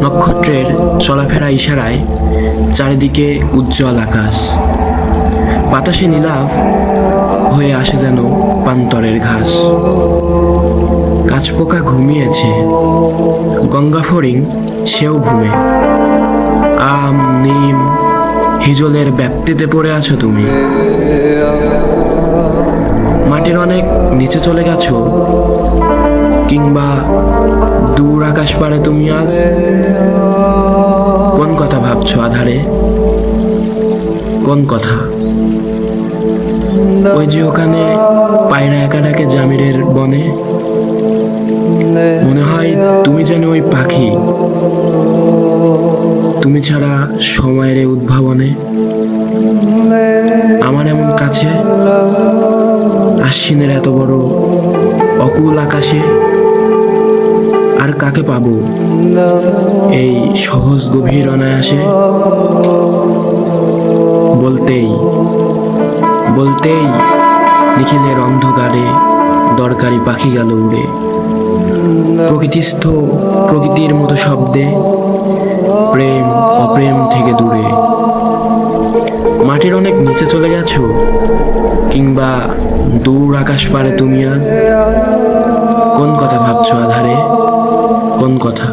নক্ষত্রের চলাফেরা ইশারায় চারিদিকে উজ্জ্বল আকাশ, বাতাসে নীলাভ হয়ে আসে যেন পান্তরের ঘাস। কাঁচপোকা ঘুমিয়েছে, গঙ্গা ফড়িং সেও ঘুমে। আম নিম হিজলের ব্যাপ্তিতে পড়ে আছো তুমি। মাটির অনেক নিচে চলে গেছো, কিংবা দূর আকাশ পারে তুমি আজ। কোন কথা ভাবছো আধারে, কোন কথা? ওই যে ওখানে পায়রা একা ডাকে জামিরের বনে, মনে হয় তুমি যেন ওই পাখি, তুমি ছাড়া সময়ের এই উদ্ভাবনে। আমার এমন কাছে আশ্বিনের এত বড় অকুল আকাশে, আর কাকে পাবো এই সহজ গভীর অনায়াসে? বলতেই বলতেই নিখিলের অন্ধকারে দরকারি পাখি গেল উড়ে। প্রকৃতিস্থ প্রকৃতির মতো শব্দে, প্রেম অপ্রেম থেকে দূরে। মাটির অনেক নিচে চলে গেছো, কিংবা দূর আকাশ পারে তুমি আজ। কোন কথা ভাবছো আধারে, কোন কথা?